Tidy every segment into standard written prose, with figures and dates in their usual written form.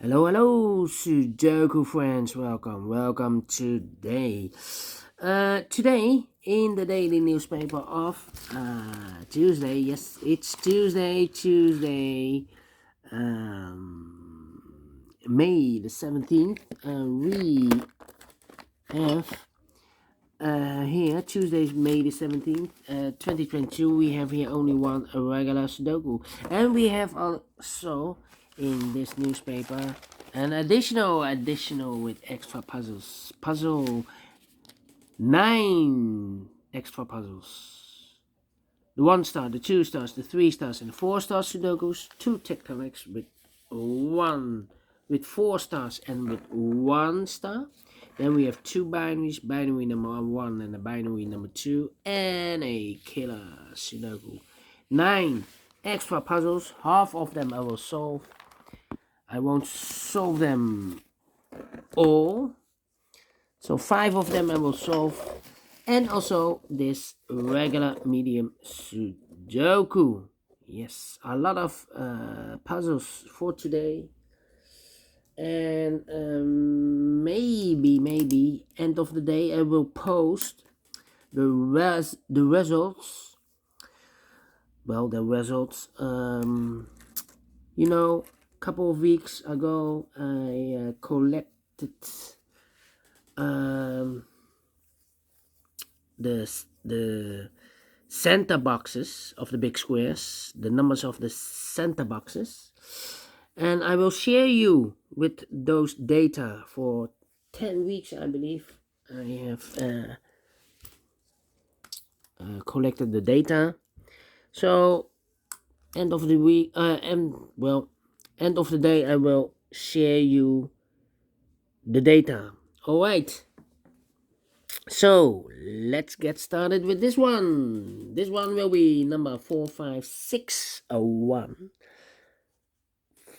Hello, Sudoku friends. Welcome today. Today in the daily newspaper of Tuesday. Yes, it's Tuesday, May the 17th. We have here Tuesday's May the 17th, 2022. We have here only one regular Sudoku, and we have also in this newspaper an additional with extra puzzles. Puzzle 9 extra puzzles. The 1 star, the 2 stars, the 3 stars, and the 4 star Sudokus. 2 Tectonics with 4 stars and with 1 star. Then we have 2 binaries, binary number 1 and a binary number 2, and a killer Sudoku. 9 extra puzzles. Half of them I will solve. I won't solve them all. So 5 of them I will solve. And also this regular medium Sudoku. Yes, a lot of puzzles for today. And maybe end of the day I will post the results. Well, the results. Couple of weeks ago I collected the center boxes of the big squares, the numbers of the center boxes, and I will share you with those data for 10 weeks. I believe I have collected the data. So end of the week, end of the day I will share you the data. All right. So let's get started with this one. This one will be number 45601.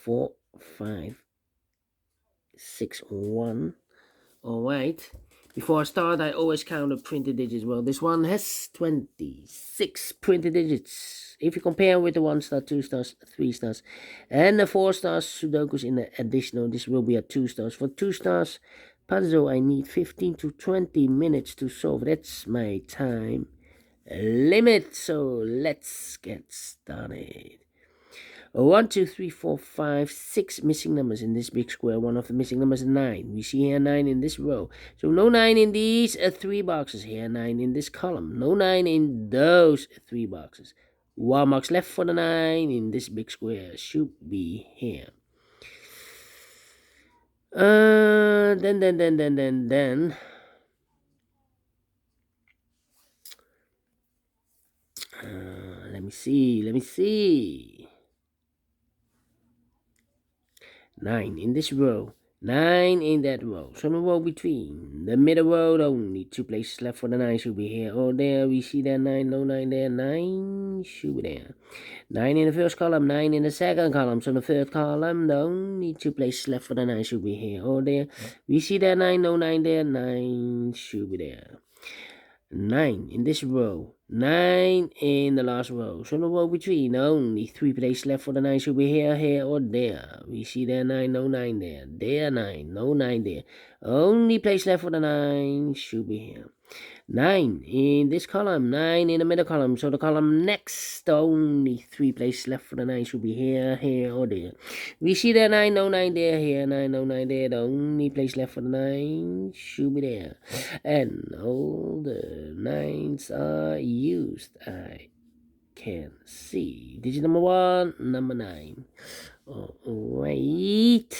4561. All right. Before I start, I always count the printed digits. Well, this one has 26 printed digits. If you compare with the 1 star, 2 stars, 3 stars, and the 4 stars Sudokus in the additional, this will be a 2 stars. For 2 stars puzzle, I need 15 to 20 minutes to solve. That's my time limit. So let's get started. 1, 2, 3, 4, 5, 6 missing numbers in this big square. One of the missing numbers is 9. We see here 9 in this row. So no 9 in these 3 boxes. Here 9 in this column. No 9 in those 3 boxes. 1 box left for the 9 in this big square. Should be here. Then. Let me see. 9 in this row, 9 in that row. So no row between. The middle row, only 2 places left for the 9 should be here or there. We see that 9, no 9 there, 9 should be there. 9 in the first column, 9 in the second column. So the third column, the only 2 places left for the 9 should be here or there. We see that 9, no 9 there, 9 should be there. 9 in this row, 9 in the last row. So no row between, only 3 places left for the 9 should be here, or there. We see there 9, no 9 there. There 9, no 9 there. Only place left for the 9 should be here. 9 in this column, 9 in the middle column. So the column next, only 3 places left for the 9 should be here, or there. We see there 9, no 9 there, here 9, no 9 there. The only place left for the 9 should be there. And all the 9s are used. I can see. Digit number 1, number 9. Oh, wait.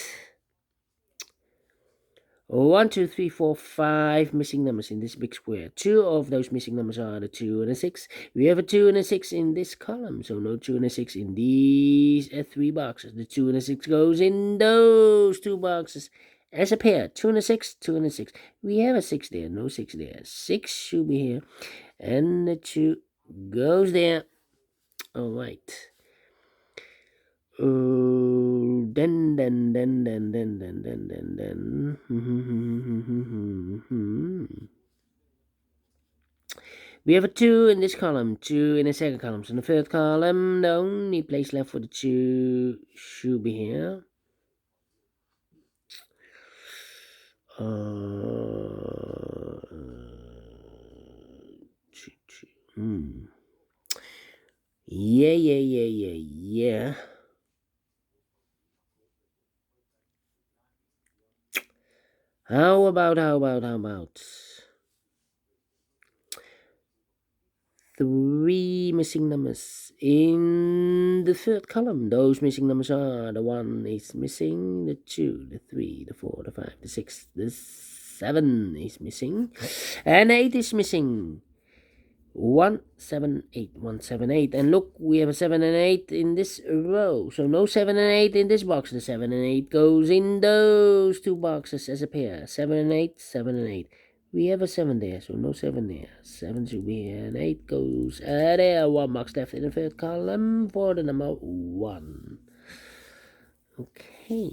1, 2, 3, 4, 5 missing numbers in this big square. 2 of those missing numbers are the 2 and the 6. We have a 2 and a 6 in this column. So no 2 and a 6 in these 3 boxes. The 2 and a 6 goes in those 2 boxes as a pair. 2 and a 6, 2 and a 6. We have a 6 there, no 6 there. 6 should be here. And the 2 goes there. All right. Then. We have a 2 in this column, 2 in the second column. So in the third column, the only place left for the 2 should be here. Yeah. How about 3 missing numbers in the third column? Those missing numbers are: the 1 is missing, the 2, the 3, the 4, the 5, the 6, the 7 is missing, and 8 is missing. 178, 178, and look, we have a 7 and 8 in this row, so no 7 and 8 in this box. The 7 and 8 goes in those two boxes as a pair. 7 and 8, 7 and 8. We have a 7 there, so no 7 there. 7 should be here, and 8 goes there. 1 box left in the third column for the number 1. Okay.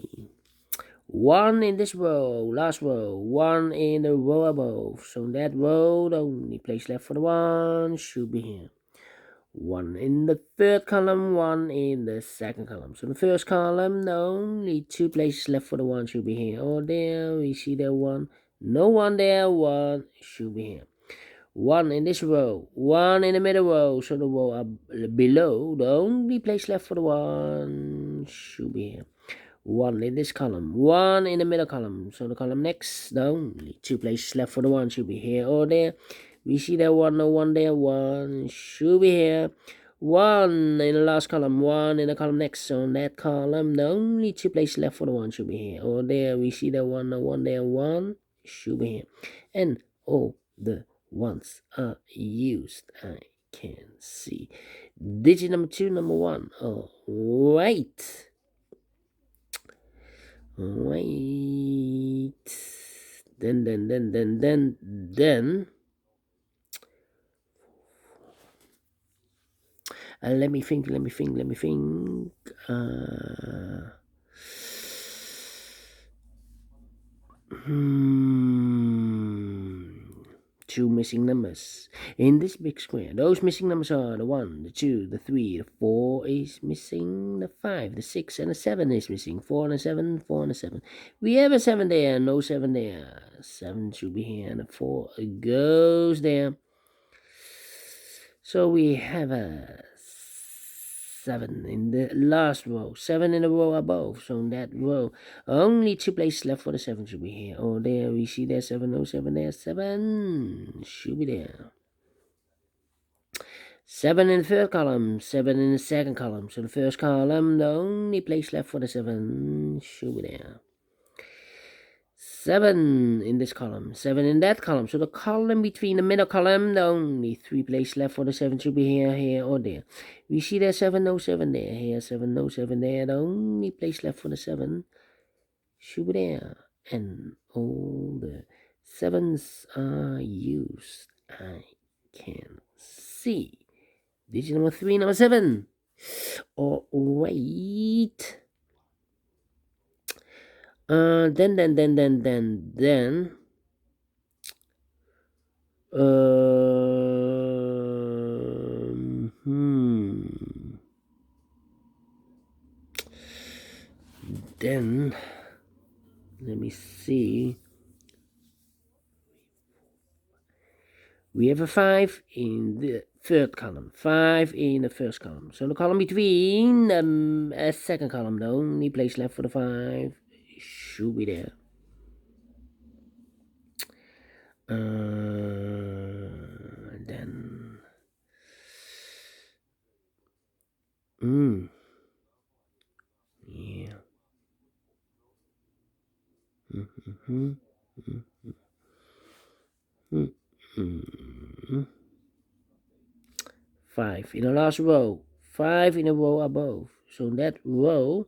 1 in this row, last row, 1 in the row above. So in that row, the only place left for the 1 should be here. 1 in the third column, 1 in the second column. So in the first column, the only 2 places left for the 1 should be here or there. We see there 1. No 1 there, 1 should be here. 1 in this row, 1 in the middle row. So the row up below, the only place left for the 1 should be here. 1 in this column, 1 in the middle column. So the column next, the only 2 places left for the 1 should be here or there. We see there 1, no 1 there, 1 should be here. 1 in the last column, 1 in the column next. So in that column, the only 2 places left for the 1 should be here or there. We see there 1, no 1 there, 1 should be here. And all the 1s are used. I can see. Digit number 2, number 1. Oh, right. Wait. Then. Let me think. Two missing numbers in this big square. Those missing numbers are the 1, the 2, the 3, the 4 is missing, the 5, the 6, and the 7 is missing. 4 and a 7, 4 and a 7. We have a 7 there, no 7 there. 7 should be here, and the 4 goes there. So we have a 7 in the last row, 7 in the row above. So in that row, only 2 places left for the 7 should be here. Oh, there we see there 7, no 7 there, 7 should be there. 7 in the third column, 7 in the second column. So the first column, the only place left for the 7 should be there. 7 in this column, 7 in that column. So the column between the middle column, the only 3 places left for the 7 should be here, or there. We see there 7, no 7 there. Here 7, no 7 there. The only place left for the 7 should be there. And all the 7s are used. I can see. Digit number 3, number 7. Oh, wait. Then. Then, let me see. We have a 5 in the third column, 5 in the first column. So the column between a second column, the only place left for the 5 should be there. Then. Yeah. 5 in the last row, 5 in a row above. So in that row,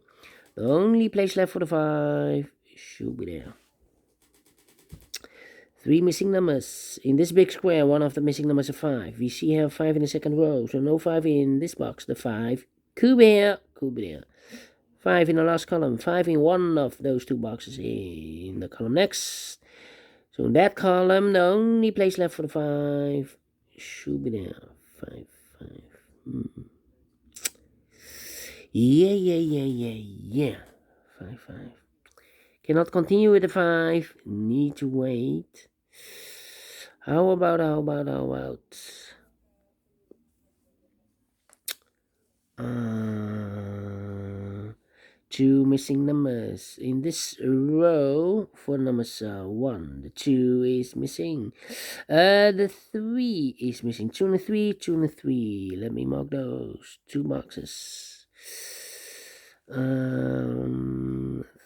the only place left for the 5 should be there. 3 missing numbers in this big square. One of the missing numbers is 5. We see here 5 in the second row, so no 5 in this box. The 5 could be here, could be there. 5 in the last column, 5 in one of those two boxes in the column next. So in that column, the only place left for the 5 should be there. 5. Yeah. 5. Cannot continue with the 5. Need to wait. How about? Two missing numbers in this row. For numbers 1, the 2 is missing. The 3 is missing. 2 and a 3, 2 and a 3. Let me mark those 2 boxes.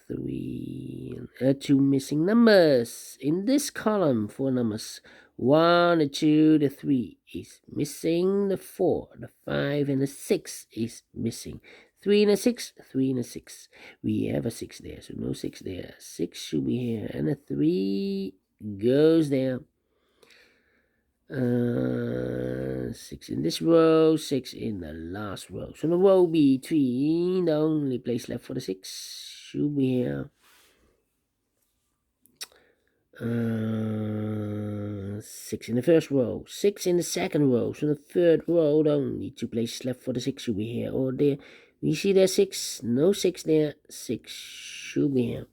3, 2 missing numbers in this column. For numbers 1, the 2, the 3 is missing. The 4, the 5, and the 6 is missing. 3 and a 6, 3 and a 6. We have a 6 there, so no 6 there. 6 should be here, and a 3 goes there. 6 in this row, 6 in the last row. So the row between, the only place left for the 6 should be here. 6 in the first row, 6 in the second row. So the third row, the only 2 places left for the 6 should be here or there. We see there 6, no 6 there, 6 should be here.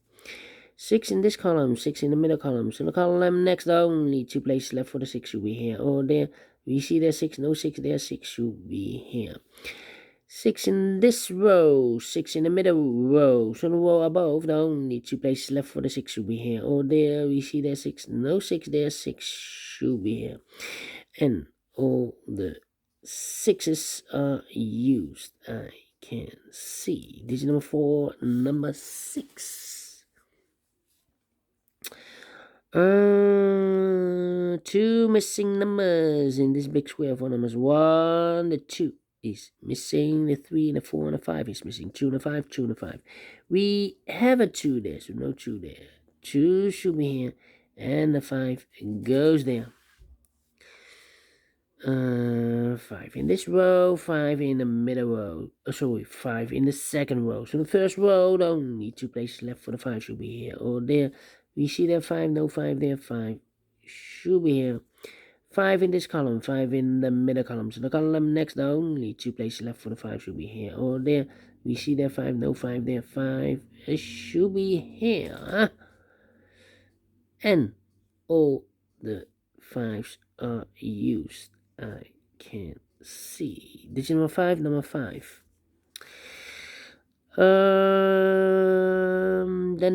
6 in this column, 6 in the middle column. So the column next, the only 2 places left for the 6 should be here or there. We see there 6, no 6 there, 6 should be here. 6 in this row, 6 in the middle row. So the row above, the only 2 places left for the 6 should be here or there. We see there 6, no 6 there, 6 should be here. And all the 6s are used. I can see. Digit number 4, number 6. 2 missing numbers in this big square. For numbers 1, the 2 is missing. The 3 and the 4 and the 5 is missing. 2 and the 5, 2 and the 5. We have a 2 there, so no 2 there. 2 should be here, and the 5 goes there. 5 in this row, 5 in the middle row. 5 in the second row. So the first row, the only 2 places left for the 5 should be here or there. We see there 5, no 5 there, 5 should be here. 5 in this column, 5 in the middle column. So the column next, the only 2 places left for the 5 should be here or there. We see there 5, no 5 there, 5 should be here. And all the 5s are used. I can see. Digit number 5, number 5. Then.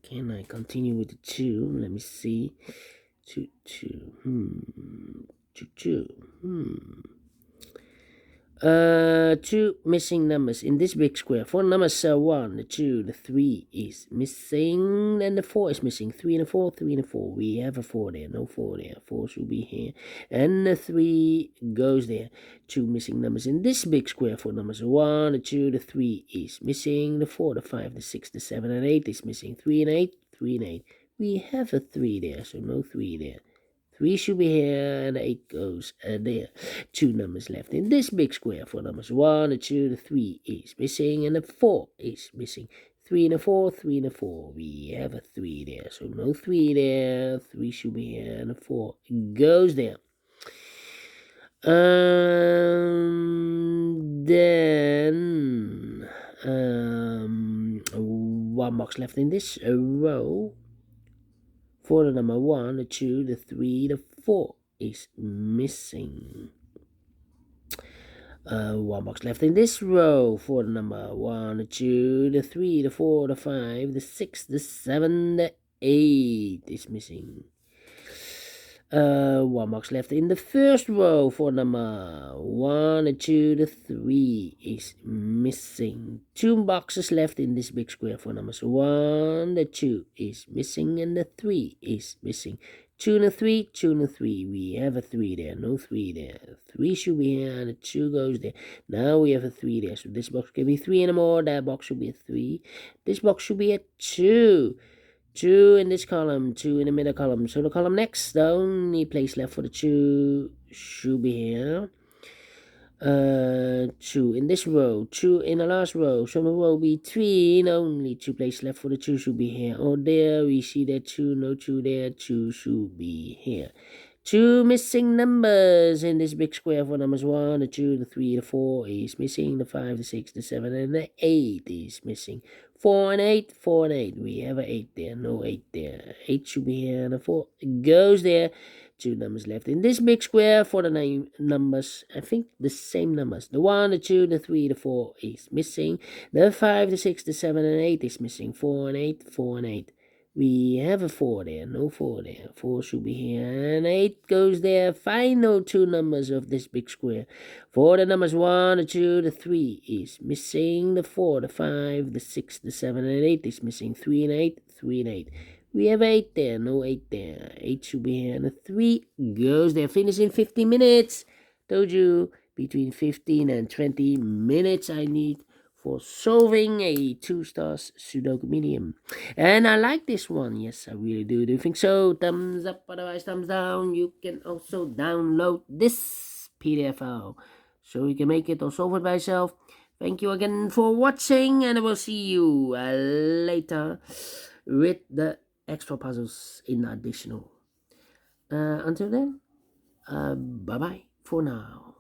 Can I continue with the 2? Let me see. 2. 2 missing numbers in this big square. For numbers 1, the 2, the 3 is missing, and the 4 is missing. 3 and the 4, 3 and the 4. We have a 4 there, no 4 there. 4 should be here, and the 3 goes there. 2 missing numbers in this big square. For numbers 1, the 2, the 3 is missing. The 4, the 5, the 6, the 7, and 8 is missing. 3 and 8, 3 and 8. We have a 3 there, so no 3 there. 3 should be here, and 8 goes there. 2 numbers left in this big square. For numbers 1, the 2, the 3 is missing, and the 4 is missing. 3 and a 4, 3 and a 4. We have a 3 there, so no 3 there. 3 should be here, and the 4 goes there. Then 1 box left in this row. For the number 1, the 2, the 3, the 4 is missing. 1 box left in this row. For the number 1, the 2, the 3, the 4, the 5, the 6, the 7, the 8 is missing. 1 box left in the first row. For number 1, the 2, the 3 is missing. 2 boxes left in this big square. For numbers 1, the 2 is missing, and the 3 is missing. 2 and a 3, 2 and a 3. We have a 3 there, no 3 there. 3 should be here, and the 2 goes there. Now we have a 3 there, so this box can be 3 and more. That box should be a 3. This box should be a 2. 2 in this column, 2 in the middle column. So the column next, the only place left for the 2 should be here. 2 in this row, 2 in the last row. So the row between, only 2 places left for the 2 should be here or there. We see that 2, no 2 there, 2 should be here. Two missing numbers in this big square for numbers 1, the 2, the 3, the 4 is missing, the 5, the 6, the 7, and the 8 is missing. 4 and 8, 4 and 8. We have an 8 there, no 8 there. 8 should be here, and the 4 goes there. Two numbers left in this big square for the 9 numbers. I think the same numbers. The 1, the 2, the 3, the 4 is missing. The 5, the 6, the 7, and 8 is missing. 4 and 8, 4 and 8. We have a 4 there, no 4 there. 4 should be here, and 8 goes there. Final two numbers of this big square. For the numbers 1, the 2, the 3 is missing. The 4, the 5, the 6, the 7, and 8 is missing. 3 and 8, 3 and 8. We have 8 there, no 8 there. 8 should be here, and the 3 goes there. Finish in 15 minutes. Told you, between 15 and 20 minutes I need for solving a 2-star Sudoku Medium. And I like this one. Yes, I really do. Do you think so? Thumbs up, otherwise thumbs down. You can also download this PDF file so you can make it or solve it by yourself. Thank you again for watching, and I will see you later with the extra puzzles in additional. Until then, bye-bye for now.